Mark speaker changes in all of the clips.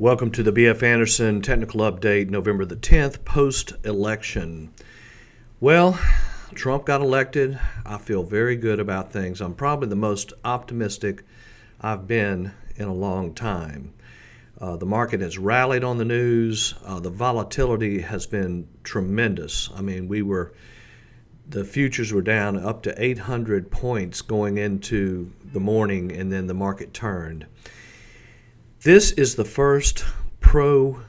Speaker 1: Welcome to the BF Anderson Technical Update, November the 10th, post-election. Well, Trump got elected. I feel very good about things. I'm probably the most optimistic I've been in a long time. The market has rallied on the news. The volatility has been tremendous. I mean, the futures were down up to 800 points going into the morning, and then the market turned. This is the first pro-business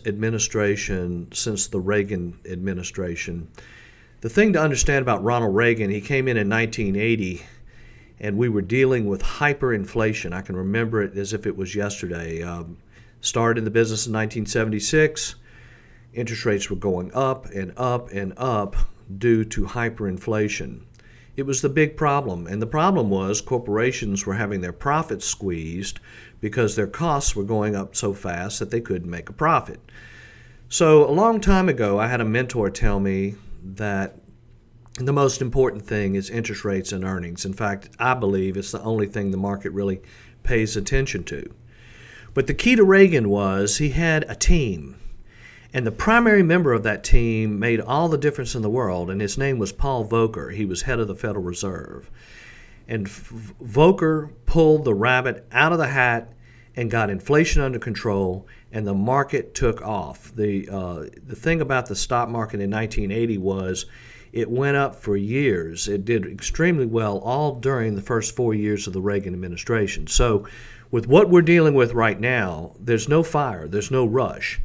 Speaker 1: administration since the Reagan administration. The thing to understand about Ronald Reagan, he came in 1980, and we were dealing with hyperinflation. I can remember it as if it was yesterday. Started in the business in 1976. Interest rates were going up and up and up due to hyperinflation. It was the big problem, and the problem was corporations were having their profits squeezed because their costs were going up so fast that they couldn't make a profit. So a long time ago, I had a mentor tell me that the most important thing is interest rates and earnings. In fact, I believe it's the only thing the market really pays attention to. But the key to Reagan was he had a team. And the primary member of that team made all the difference in the world, and his name was Paul Volcker. He was head of the Federal Reserve. And Volcker pulled the rabbit out of the hat and got inflation under control, and the market took off. The thing about the stock market in 1980 was it went up for years. It did extremely well all during the first 4 years of the Reagan administration. So with what we're dealing with right now, there's no fire, there's no rush.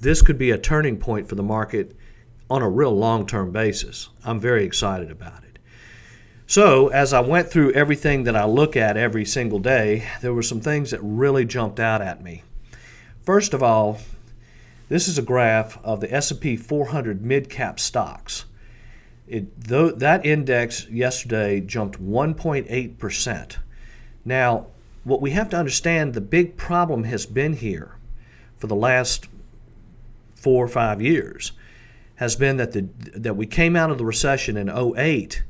Speaker 1: This could be a turning point for the market on a real long-term basis. I'm very excited about it. So as I went through everything that I look at every single day, there were some things that really jumped out at me. First of all, this is a graph of the S&P 400 mid-cap stocks. That index yesterday jumped 1.8%. Now, what we have to understand, the big problem has been here for the last 4 or 5 years has been that we came out of the recession in 2008,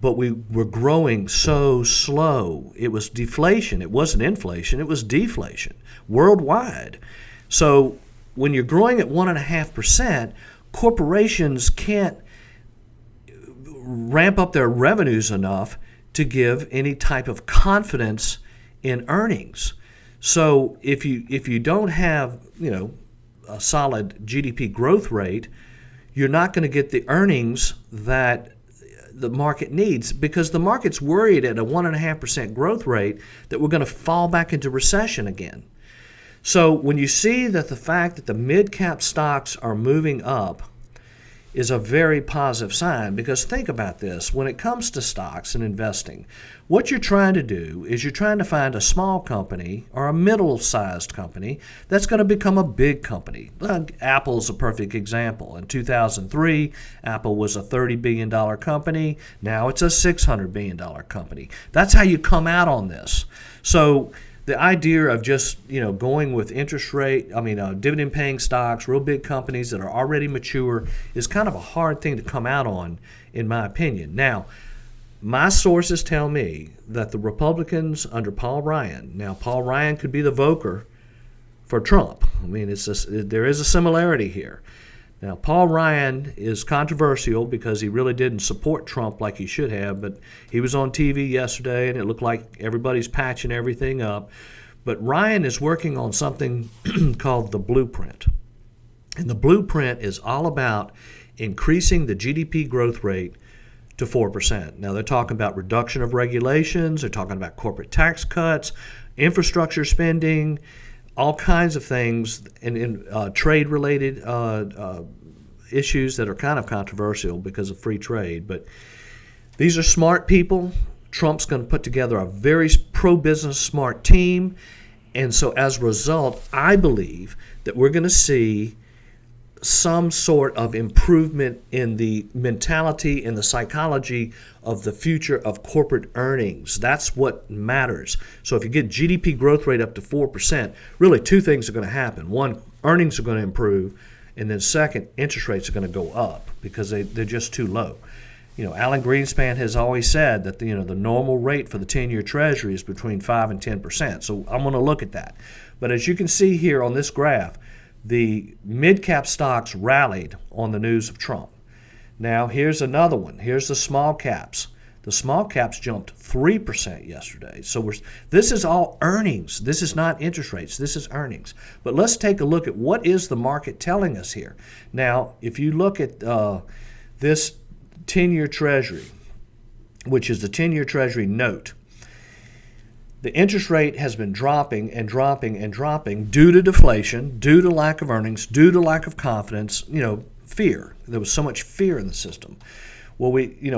Speaker 1: but we were growing so slow. It was deflation. It wasn't inflation. It was deflation worldwide. So when you're growing at 1.5%, corporations can't ramp up their revenues enough to give any type of confidence in earnings. So if you don't have, a solid GDP growth rate, you're not going to get the earnings that the market needs, because the market's worried at a 1.5% growth rate that we're going to fall back into recession again. So when you see that the fact that the mid-cap stocks are moving up is a very positive sign, because think about this. When it comes to stocks and investing, what you're trying to do is you're trying to find a small company or a middle-sized company that's going to become a big company. Apple's a perfect example. In 2003, Apple was a $30 billion company. Now it's a $600 billion company. That's how you come out on this. So the idea of just going with dividend-paying stocks, real big companies that are already mature, is kind of a hard thing to come out on, in my opinion. Now, my sources tell me that the Republicans under Paul Ryan, now Paul Ryan could be the Volcker for Trump. I mean, there is a similarity here. Now, Paul Ryan is controversial because he really didn't support Trump like he should have, but he was on TV yesterday, and it looked like everybody's patching everything up. But Ryan is working on something called the Blueprint. And the Blueprint is all about increasing the GDP growth rate to 4%. Now, they're talking about reduction of regulations, they're talking about corporate tax cuts, infrastructure spending, all kinds of things, and trade-related issues that are kind of controversial because of free trade. But these are smart people. Trump's going to put together a very pro-business smart team. And so as a result, I believe that we're going to see some sort of improvement in the mentality and the psychology of the future of corporate earnings. That's what matters. So if you get GDP growth rate up to 4%, really two things are going to happen. One, earnings are going to improve, and then second, interest rates are going to go up because they're just too low. Alan Greenspan has always said that the normal rate for the 10-year Treasury is between 5 and 10%. So I'm going to look at that. But as you can see here on this graph, the mid-cap stocks rallied on the news of Trump. Now here's another one. Here's the small caps. The small caps jumped 3% yesterday. So this is all earnings. This is not interest rates. This is earnings. But let's take a look at what is the market telling us here. Now, if you look at this 10-year Treasury, which is the 10-year Treasury note, the interest rate has been dropping and dropping and dropping due to deflation, due to lack of earnings, due to lack of confidence, fear. There was so much fear in the system. Well,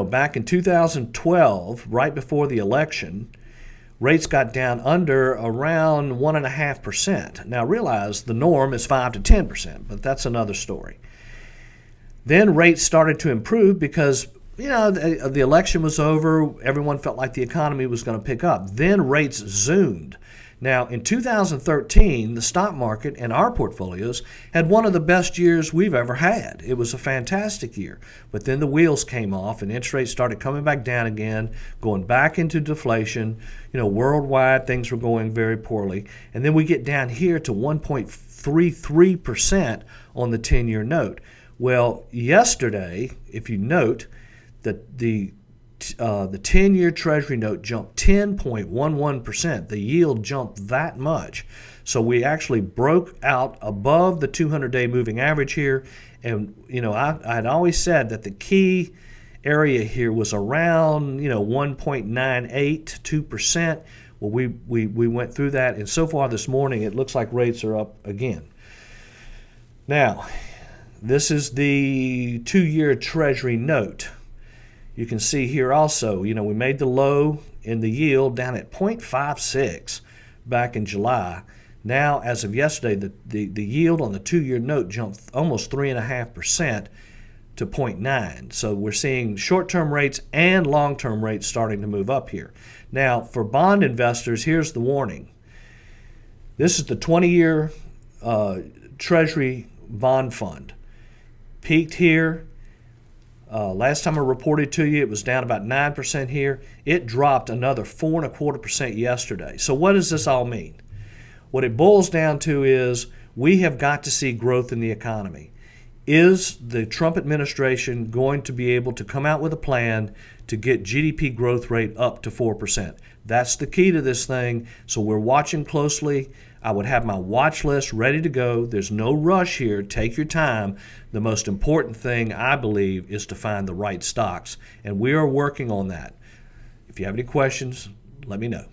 Speaker 1: back in 2012, right before the election, rates got down under around 1.5%. Now realize the norm is 5 to 10%, but that's another story. Then rates started to improve because the election was over. Everyone felt like the economy was going to pick up. Then rates zoomed. Now, in 2013, the stock market and our portfolios had one of the best years we've ever had. It was a fantastic year. But then the wheels came off and interest rates started coming back down again, going back into deflation. Worldwide, things were going very poorly. And then we get down here to 1.33% on the 10-year note. Well, yesterday, if you note, that the 10-year Treasury note jumped 10.11%. The yield jumped that much. So we actually broke out above the 200-day moving average here. And, I had always said that the key area here was around, 1.98 to 2%. Well, we went through that. And so far this morning, it looks like rates are up again. Now, this is the 2-year Treasury note. You can see here also, we made the low in the yield down at 0.56 back in July. Now, as of yesterday, the yield on the 2-year note jumped almost 3.5% to 0.9. So we're seeing short-term rates and long-term rates starting to move up here. Now, for bond investors, here's the warning. This is the 20-year Treasury bond fund. Peaked here. Last time I reported to you, it was down about 9% here. It dropped another 4.25% yesterday. So what does this all mean? What it boils down to is we have got to see growth in the economy. Is the Trump administration going to be able to come out with a plan to get GDP growth rate up to 4%? That's the key to this thing. So we're watching closely. I would have my watch list ready to go. There's no rush here. Take your time. The most important thing, I believe, is to find the right stocks. And we are working on that. If you have any questions, let me know.